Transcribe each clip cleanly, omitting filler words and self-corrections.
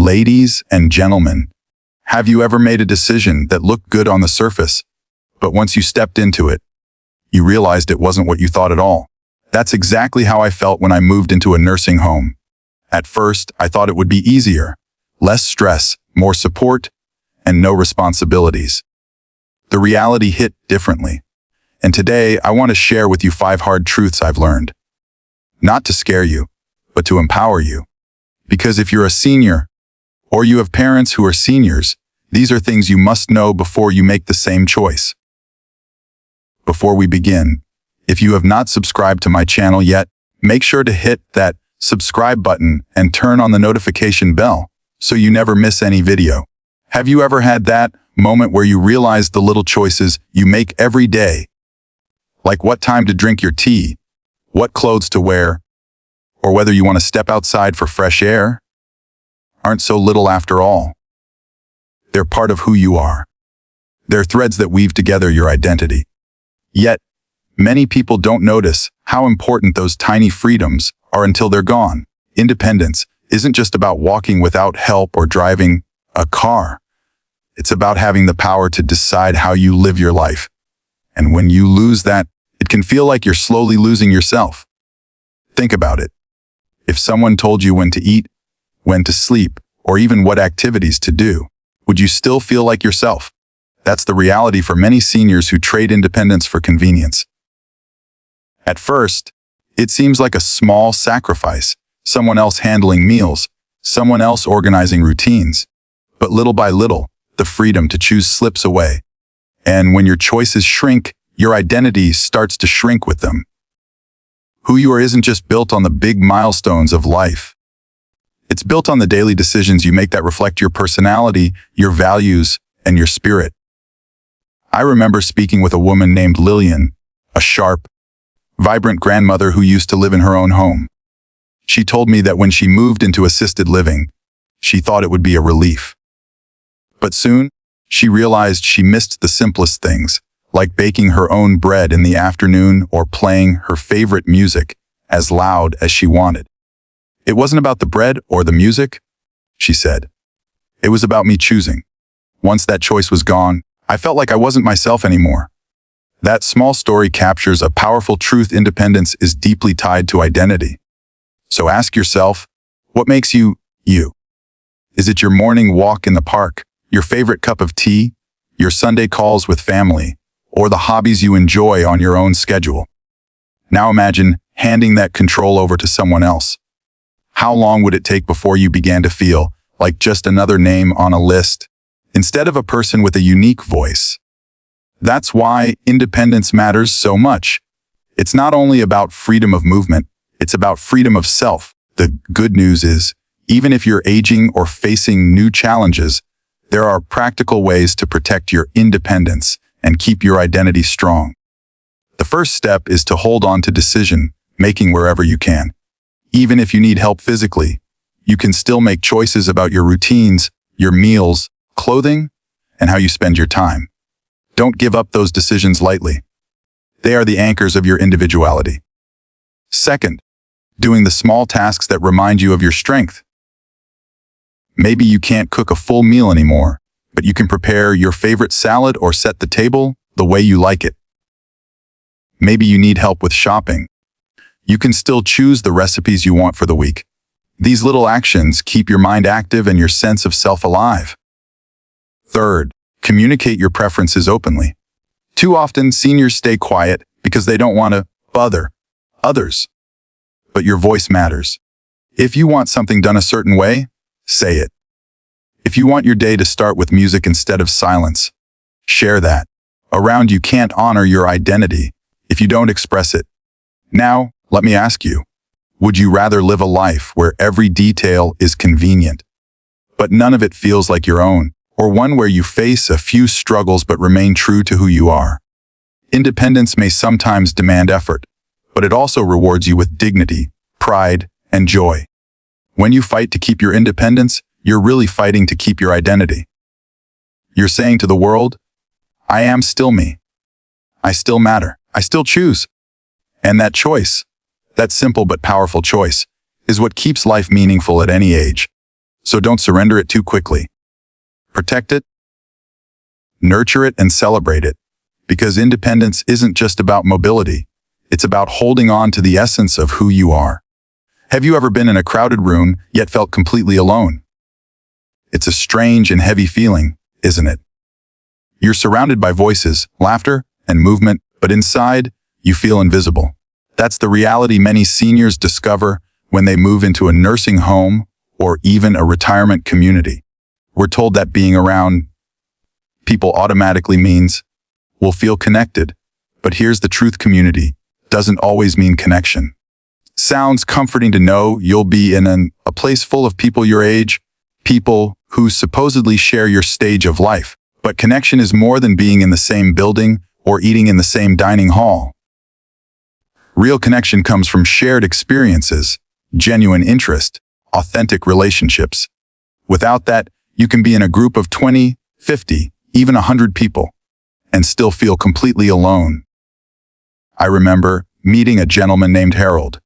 Ladies and gentlemen, have you ever made a decision that looked good on the surface, but once you stepped into it, you realized it wasn't what you thought at all? That's exactly how I felt when I moved into a nursing home. At first, I thought it would be easier, less stress, more support, and no responsibilities. The reality hit differently. And today, I want to share with you 5 hard truths I've learned. Not to scare you, but to empower you. Because if you're a senior, or you have parents who are seniors, these are things you must know before you make the same choice. Before we begin, if you have not subscribed to my channel yet, make sure to hit that subscribe button and turn on the notification bell so you never miss any video. Have you ever had that moment where you realize the little choices you make every day? Like what time to drink your tea, what clothes to wear, or whether you want to step outside for fresh air? Aren't so little after all. They're part of who you are. They're threads that weave together your identity. Yet, many people don't notice how important those tiny freedoms are until they're gone. Independence isn't just about walking without help or driving a car. It's about having the power to decide how you live your life. And when you lose that, it can feel like you're slowly losing yourself. Think about it. If someone told you when to eat, when to sleep, or even what activities to do, would you still feel like yourself? That's the reality for many seniors who trade independence for convenience. At first, it seems like a small sacrifice, someone else handling meals, someone else organizing routines. But little by little, the freedom to choose slips away. And when your choices shrink, your identity starts to shrink with them. Who you are isn't just built on the big milestones of life. It's built on the daily decisions you make that reflect your personality, your values, and your spirit. I remember speaking with a woman named Lillian, a sharp, vibrant grandmother who used to live in her own home. She told me that when she moved into assisted living, she thought it would be a relief. But soon, she realized she missed the simplest things, like baking her own bread in the afternoon or playing her favorite music as loud as she wanted. It wasn't about the bread or the music, she said. It was about me choosing. Once that choice was gone, I felt like I wasn't myself anymore. That small story captures a powerful truth: independence is deeply tied to identity. So ask yourself, what makes you, you? Is it your morning walk in the park, your favorite cup of tea, your Sunday calls with family, or the hobbies you enjoy on your own schedule? Now imagine handing that control over to someone else. How long would it take before you began to feel like just another name on a list, instead of a person with a unique voice? That's why independence matters so much. It's not only about freedom of movement, it's about freedom of self. The good news is, even if you're aging or facing new challenges, there are practical ways to protect your independence and keep your identity strong. The first step is to hold on to decision-making wherever you can. Even if you need help physically, you can still make choices about your routines, your meals, clothing, and how you spend your time. Don't give up those decisions lightly. They are the anchors of your individuality. Second, doing the small tasks that remind you of your strength. Maybe you can't cook a full meal anymore, but you can prepare your favorite salad or set the table the way you like it. Maybe you need help with shopping. You can still choose the recipes you want for the week. These little actions keep your mind active and your sense of self alive. Third, communicate your preferences openly. Too often, seniors stay quiet because they don't want to bother others. But your voice matters. If you want something done a certain way, say it. If you want your day to start with music instead of silence, share that. Around you can't honor your identity if you don't express it. Now, let me ask you, would you rather live a life where every detail is convenient, but none of it feels like your own, or one where you face a few struggles but remain true to who you are? Independence may sometimes demand effort, but it also rewards you with dignity, pride, and joy. When you fight to keep your independence, you're really fighting to keep your identity. You're saying to the world, I am still me. I still matter. I still choose. And that choice, that simple but powerful choice, is what keeps life meaningful at any age. So don't surrender it too quickly. Protect it, nurture it, and celebrate it. Because independence isn't just about mobility. It's about holding on to the essence of who you are. Have you ever been in a crowded room, yet felt completely alone? It's a strange and heavy feeling, isn't it? You're surrounded by voices, laughter, and movement, but inside, you feel invisible. That's the reality many seniors discover when they move into a nursing home or even a retirement community. We're told that being around people automatically means we'll feel connected. But here's the truth: community doesn't always mean connection. Sounds comforting to know you'll be in a place full of people your age, people who supposedly share your stage of life. But connection is more than being in the same building or eating in the same dining hall. Real connection comes from shared experiences, genuine interest, authentic relationships. Without that, you can be in a group of 20, 50, even 100 people, and still feel completely alone. I remember meeting a gentleman named Harold.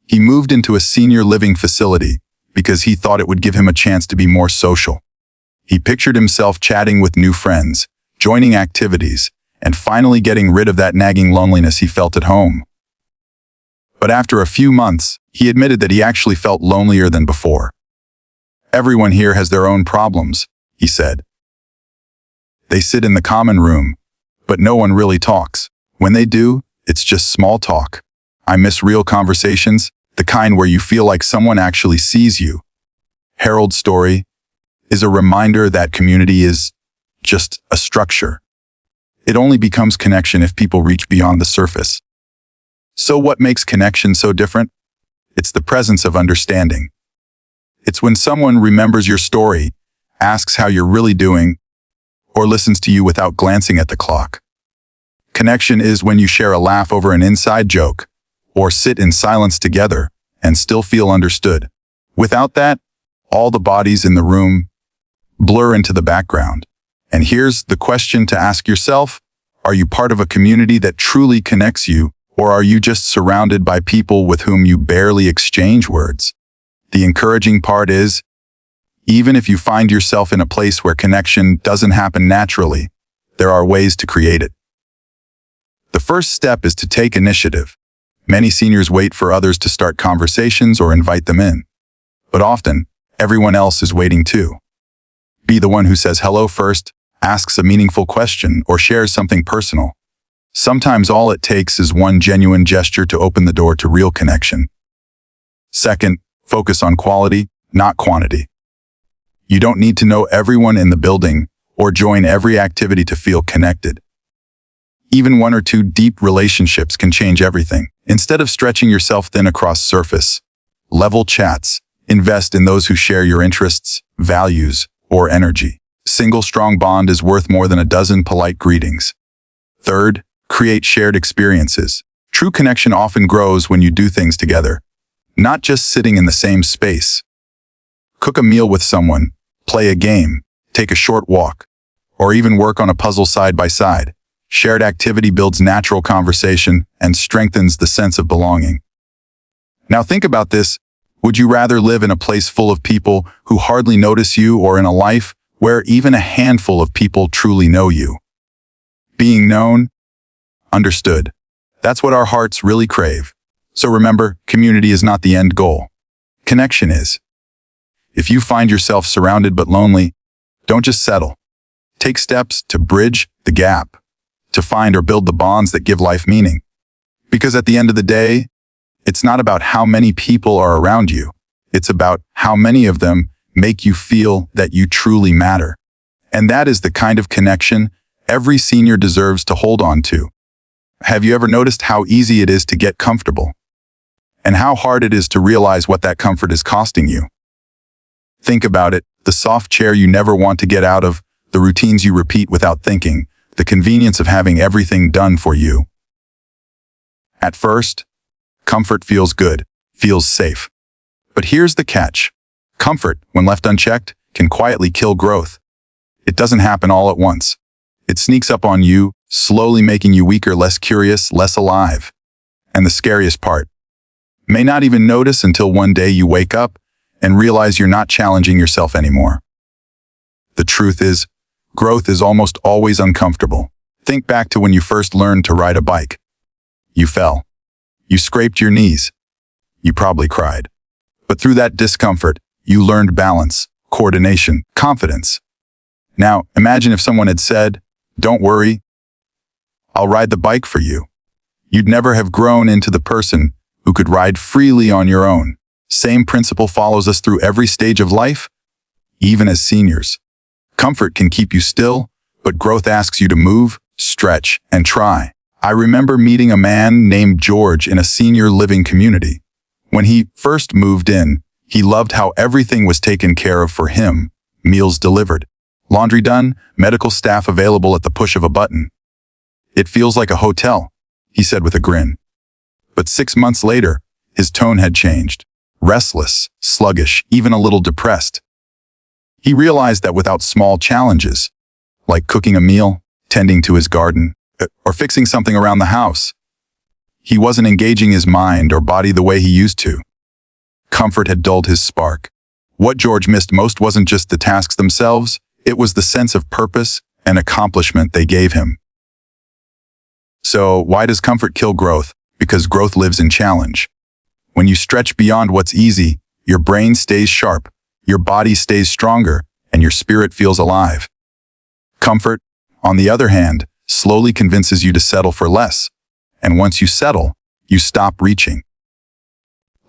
He moved into a senior living facility because he thought it would give him a chance to be more social. He pictured himself chatting with new friends, joining activities, and finally getting rid of that nagging loneliness he felt at home. But after a few months, he admitted that he actually felt lonelier than before. "Everyone here has their own problems," he said. "They sit in the common room, but no one really talks. When they do, it's just small talk. I miss real conversations, the kind where you feel like someone actually sees you." Harold's story is a reminder that community is just a structure. It only becomes connection if people reach beyond the surface. So what makes connection so different? It's the presence of understanding. It's when someone remembers your story, asks how you're really doing, or listens to you without glancing at the clock. Connection is when you share a laugh over an inside joke, or sit in silence together and still feel understood. Without that, all the bodies in the room blur into the background. And here's the question to ask yourself: are you part of a community that truly connects you, or are you just surrounded by people with whom you barely exchange words? The encouraging part is, even if you find yourself in a place where connection doesn't happen naturally, there are ways to create it. The first step is to take initiative. Many seniors wait for others to start conversations or invite them in. But often, everyone else is waiting too. Be the one who says hello first, asks a meaningful question, or shares something personal. Sometimes all it takes is one genuine gesture to open the door to real connection. Second, focus on quality, not quantity. You don't need to know everyone in the building or join every activity to feel connected. Even one or two deep relationships can change everything. Instead of stretching yourself thin across surface level chats, invest in those who share your interests, values, or energy. Single strong bond is worth more than a dozen polite greetings. Third, create shared experiences. True connection often grows when you do things together, not just sitting in the same space. Cook a meal with someone, play a game, take a short walk, or even work on a puzzle side by side. Shared activity builds natural conversation and strengthens the sense of belonging. Now think about this. Would you rather live in a place full of people who hardly notice you, or in a life where even a handful of people truly know you? Being known, understood. That's what our hearts really crave. So remember, community is not the end goal. Connection is. If you find yourself surrounded but lonely, don't just settle. Take steps to bridge the gap, to find or build the bonds that give life meaning. Because at the end of the day, it's not about how many people are around you. It's about how many of them make you feel that you truly matter. And that is the kind of connection every senior deserves to hold on to. Have you ever noticed how easy it is to get comfortable? And how hard it is to realize what that comfort is costing you? Think about it: the soft chair you never want to get out of, the routines you repeat without thinking, the convenience of having everything done for you. At first, comfort feels good, feels safe. But here's the catch. Comfort, when left unchecked, can quietly kill growth. It doesn't happen all at once. It sneaks up on you, slowly making you weaker, less curious, less alive. And the scariest part, may not even notice until one day you wake up and realize you're not challenging yourself anymore. The truth is, growth is almost always uncomfortable. Think back to when you first learned to ride a bike. You fell. You scraped your knees. You probably cried. But through that discomfort, you learned balance, coordination, confidence. Now, imagine if someone had said, "Don't worry, I'll ride the bike for you." You'd never have grown into the person who could ride freely on your own. Same principle follows us through every stage of life, even as seniors. Comfort can keep you still, but growth asks you to move, stretch, and try. I remember meeting a man named George in a senior living community. When he first moved in, he loved how everything was taken care of for him, meals delivered, laundry done, medical staff available at the push of a button. "It feels like a hotel," he said with a grin. But 6 months later, his tone had changed. Restless, sluggish, even a little depressed. He realized that without small challenges, like cooking a meal, tending to his garden, or fixing something around the house, he wasn't engaging his mind or body the way he used to. Comfort had dulled his spark. What George missed most wasn't just the tasks themselves, it was the sense of purpose and accomplishment they gave him. So, why does comfort kill growth? Because growth lives in challenge. When you stretch beyond what's easy, your brain stays sharp, your body stays stronger, and your spirit feels alive. Comfort, on the other hand, slowly convinces you to settle for less. And once you settle, you stop reaching.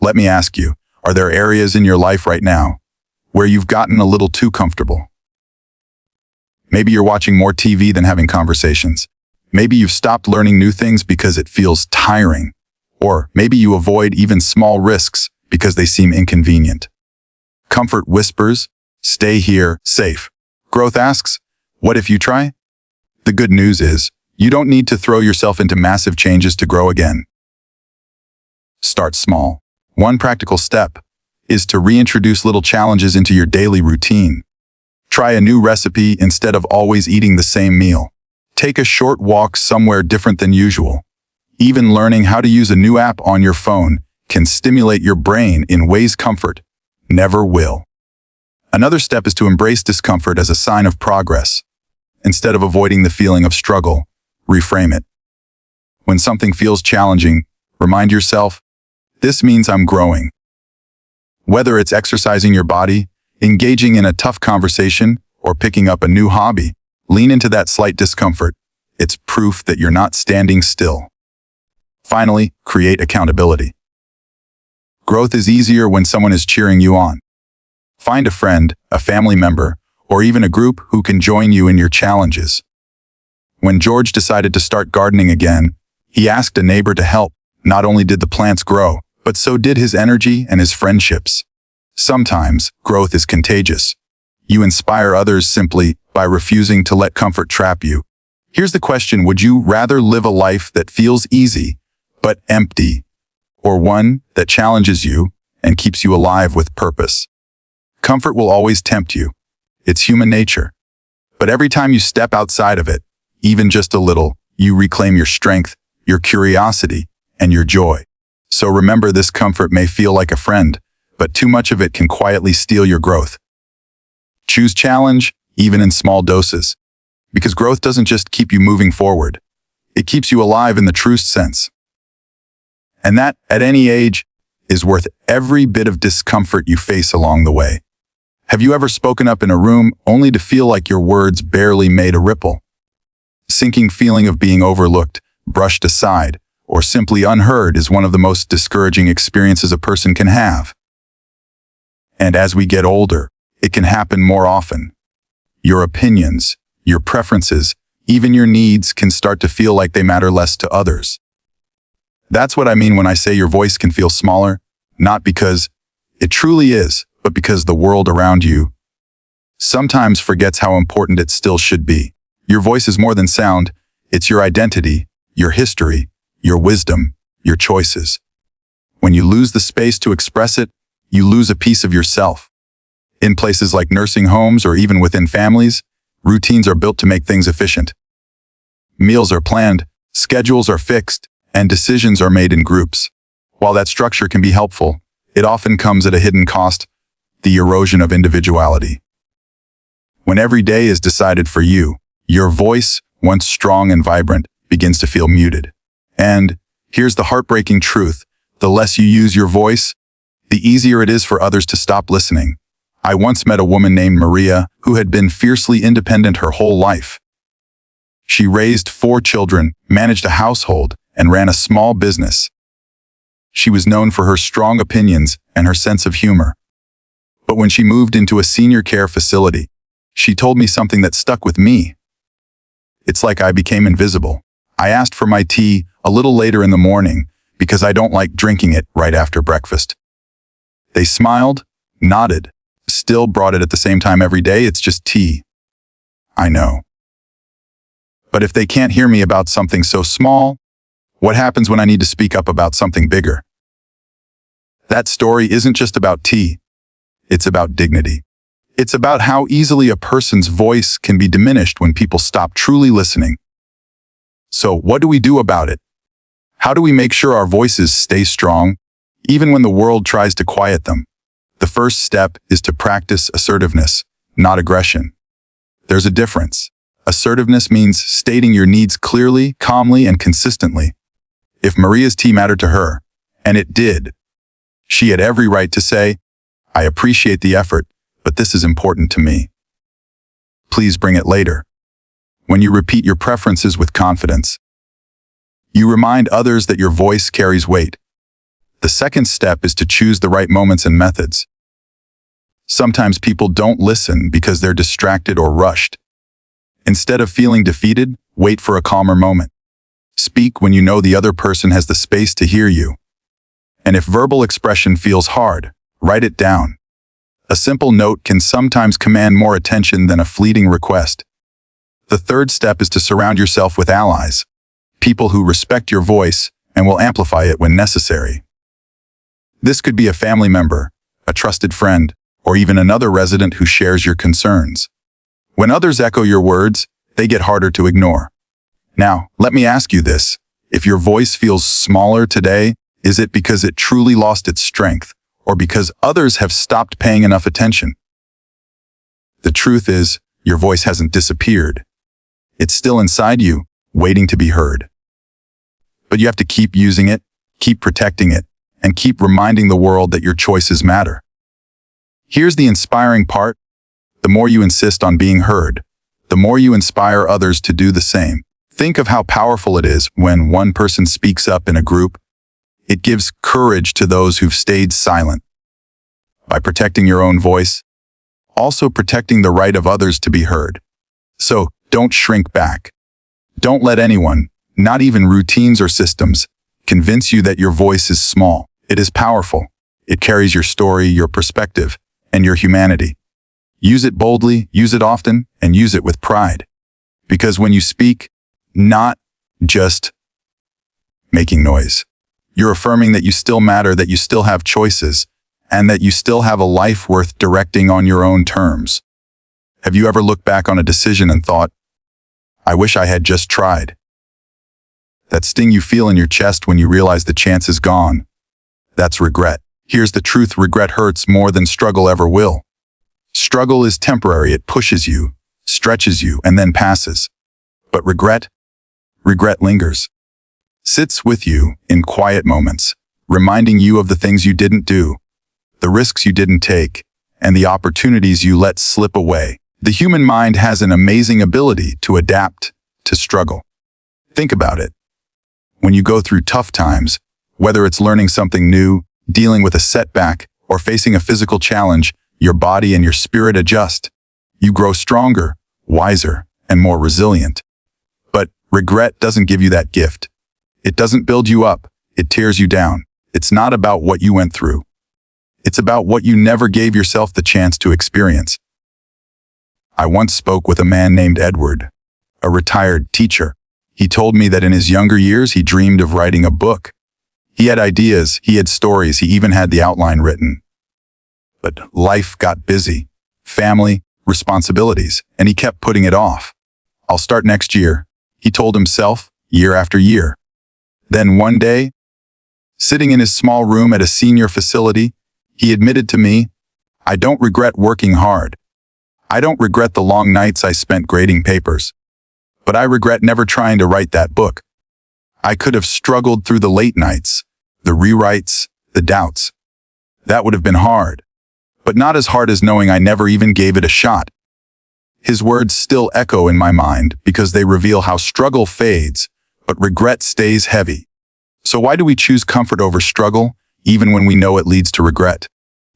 Let me ask you, are there areas in your life right now where you've gotten a little too comfortable? Maybe you're watching more TV than having conversations. Maybe you've stopped learning new things because it feels tiring. Or maybe you avoid even small risks because they seem inconvenient. Comfort whispers, "Stay here, safe." Growth asks, "What if you try?" The good news is, you don't need to throw yourself into massive changes to grow again. Start small. One practical step is to reintroduce little challenges into your daily routine. Try a new recipe instead of always eating the same meal. Take a short walk somewhere different than usual. Even learning how to use a new app on your phone can stimulate your brain in ways comfort never will. Another step is to embrace discomfort as a sign of progress. Instead of avoiding the feeling of struggle, reframe it. When something feels challenging, remind yourself, "This means I'm growing." Whether it's exercising your body, engaging in a tough conversation, or picking up a new hobby, lean into that slight discomfort. It's proof that you're not standing still. Finally, create accountability. Growth is easier when someone is cheering you on. Find a friend, a family member, or even a group who can join you in your challenges. When George decided to start gardening again, he asked a neighbor to help. Not only did the plants grow, but so did his energy and his friendships. Sometimes, growth is contagious. You inspire others simply by refusing to let comfort trap you. Here's the question: would you rather live a life that feels easy, but empty, or one that challenges you and keeps you alive with purpose? Comfort will always tempt you. It's human nature. But every time you step outside of it, even just a little, you reclaim your strength, your curiosity, and your joy. So remember, this comfort may feel like a friend, but too much of it can quietly steal your growth. Choose challenge, even in small doses, because growth doesn't just keep you moving forward. It keeps you alive in the truest sense. And that, at any age, is worth every bit of discomfort you face along the way. Have you ever spoken up in a room only to feel like your words barely made a ripple? Sinking feeling of being overlooked, brushed aside, or simply unheard is one of the most discouraging experiences a person can have. And as we get older, it can happen more often. Your opinions, your preferences, even your needs can start to feel like they matter less to others. That's what I mean when I say your voice can feel smaller, not because it truly is, but because the world around you sometimes forgets how important it still should be. Your voice is more than sound. It's your identity, your history, your wisdom, your choices. When you lose the space to express it, you lose a piece of yourself. In places like nursing homes or even within families, routines are built to make things efficient. Meals are planned, schedules are fixed, and decisions are made in groups. While that structure can be helpful, it often comes at a hidden cost: the erosion of individuality. When every day is decided for you, your voice, once strong and vibrant, begins to feel muted. And here's the heartbreaking truth. The less you use your voice, the easier it is for others to stop listening. I once met a woman named Maria who had been fiercely independent her whole life. She raised 4 children, managed a household, and ran a small business. She was known for her strong opinions and her sense of humor. But when she moved into a senior care facility, she told me something that stuck with me. It's like I became invisible. I asked for my tea a little later in the morning because I don't like drinking it right after breakfast. They smiled, nodded, still brought it at the same time every day. It's just tea. I know. But if they can't hear me about something so small, what happens when I need to speak up about something bigger? That story isn't just about tea. It's about dignity. It's about how easily a person's voice can be diminished when people stop truly listening. So what do we do about it? How do we make sure our voices stay strong, even when the world tries to quiet them? The first step is to practice assertiveness, not aggression. There's a difference. Assertiveness means stating your needs clearly, calmly, and consistently. If Maria's tea mattered to her, and it did, she had every right to say, I appreciate the effort, but this is important to me. Please bring it later. When you repeat your preferences with confidence, you remind others that your voice carries weight. The second step is to choose the right moments and methods. Sometimes people don't listen because they're distracted or rushed. Instead of feeling defeated, wait for a calmer moment. Speak when you know the other person has the space to hear you. And if verbal expression feels hard, write it down. A simple note can sometimes command more attention than a fleeting request. The third step is to surround yourself with allies, people who respect your voice and will amplify it when necessary. This could be a family member, a trusted friend, or even another resident who shares your concerns. When others echo your words, they get harder to ignore. Now, let me ask you this. If your voice feels smaller today, is it because it truly lost its strength, or because others have stopped paying enough attention? The truth is, your voice hasn't disappeared. It's still inside you, waiting to be heard. But you have to keep using it, keep protecting it, and keep reminding the world that your choices matter. Here's the inspiring part. The more you insist on being heard, the more you inspire others to do the same. Think of how powerful it is when one person speaks up in a group. It gives courage to those who've stayed silent. By protecting your own voice, also protecting the right of others to be heard. So, don't shrink back. Don't let anyone, not even routines or systems, convince you that your voice is small. It is powerful. It carries your story, your perspective, and your humanity. Use it boldly, use it often, and use it with pride. Because when you speak, not just making noise, you're affirming that you still matter, that you still have choices, and that you still have a life worth directing on your own terms. Have you ever looked back on a decision and thought, I wish I had just tried? That sting you feel in your chest when you realize the chance is gone, that's regret. Here's the truth, regret hurts more than struggle ever will. Struggle is temporary, it pushes you, stretches you, and then passes. But regret lingers. Sits with you in quiet moments, reminding you of the things you didn't do, the risks you didn't take, and the opportunities you let slip away. The human mind has an amazing ability to adapt to struggle. Think about it. When you go through tough times, whether it's learning something new, dealing with a setback, or facing a physical challenge, your body and your spirit adjust. You grow stronger, wiser, and more resilient. But regret doesn't give you that gift. It doesn't build you up, it tears you down. It's not about what you went through. It's about what you never gave yourself the chance to experience. I once spoke with a man named Edward, a retired teacher. He told me that in his younger years he dreamed of writing a book. He had ideas, he had stories, he even had the outline written. But life got busy, family, responsibilities, and he kept putting it off. I'll start next year, he told himself, year after year. Then one day, sitting in his small room at a senior facility, he admitted to me, I don't regret working hard. I don't regret the long nights I spent grading papers. But I regret never trying to write that book. I could have struggled through the late nights, the rewrites, the doubts. That would have been hard, but not as hard as knowing I never even gave it a shot. His words still echo in my mind because they reveal how struggle fades, but regret stays heavy. So why do we choose comfort over struggle, even when we know it leads to regret?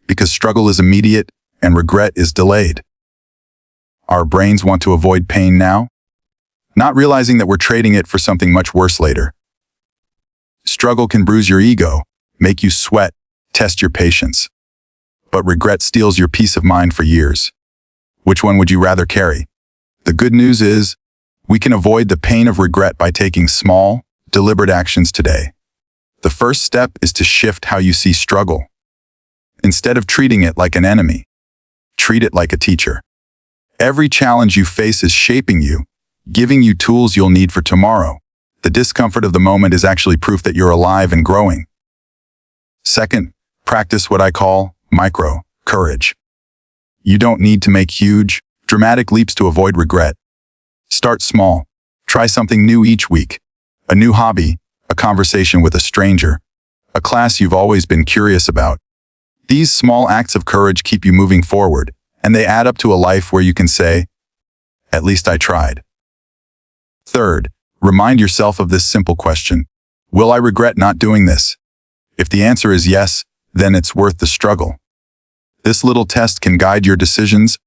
Because struggle is immediate and regret is delayed. Our brains want to avoid pain now, not realizing that we're trading it for something much worse later. Struggle can bruise your ego, make you sweat, test your patience. But regret steals your peace of mind for years. Which one would you rather carry? The good news is, we can avoid the pain of regret by taking small, deliberate actions today. The first step is to shift how you see struggle. Instead of treating it like an enemy, treat it like a teacher. Every challenge you face is shaping you, giving you tools you'll need for tomorrow. The discomfort of the moment is actually proof that you're alive and growing. Second, practice what I call micro courage. You don't need to make huge, dramatic leaps to avoid regret. Start small. Try something new each week. A new hobby, a conversation with a stranger, a class you've always been curious about. These small acts of courage keep you moving forward, and they add up to a life where you can say, "At least I tried." Third, remind yourself of this simple question. Will I regret not doing this? If the answer is yes, then it's worth the struggle. This little test can guide your decisions,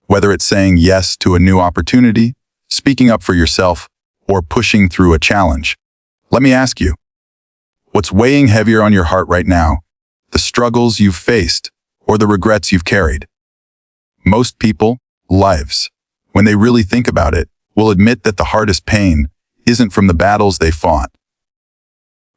whether it's saying yes to a new opportunity, speaking up for yourself, or pushing through a challenge. Let me ask you, what's weighing heavier on your heart right now? The struggles you've faced, or the regrets you've carried? Most people, lives, when they really think about it, will admit that the hardest pain isn't from the battles they fought,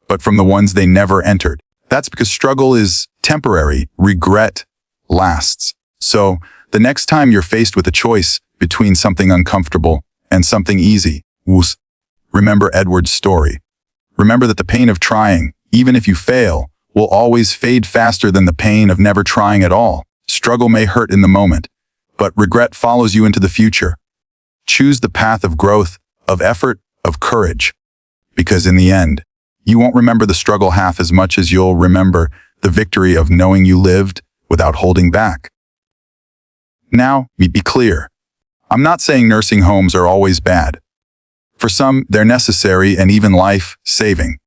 but from the ones they never entered. That's because struggle is temporary, regret lasts. So, the next time you're faced with a choice between something uncomfortable and something easy, remember Edward's story. Remember that the pain of trying, even if you fail, will always fade faster than the pain of never trying at all. Struggle may hurt in the moment, but regret follows you into the future. Choose the path of growth, of effort, of courage. Because in the end, you won't remember the struggle half as much as you'll remember the victory of knowing you lived without holding back. Now, be clear. I'm not saying nursing homes are always bad. For some, they're necessary and even life-saving.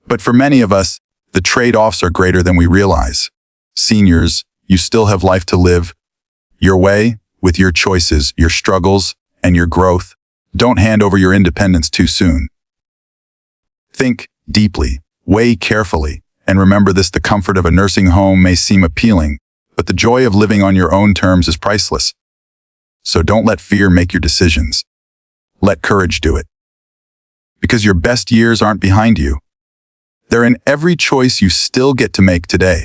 But for many of us, the trade-offs are greater than we realize. Seniors, you still have life to live. Your way, with your choices, your struggles, and your growth. Don't hand over your independence too soon. Think deeply, weigh carefully, and remember this: the comfort of a nursing home may seem appealing, but the joy of living on your own terms is priceless. So don't let fear make your decisions. Let courage do it. Because your best years aren't behind you. They're in every choice you still get to make today.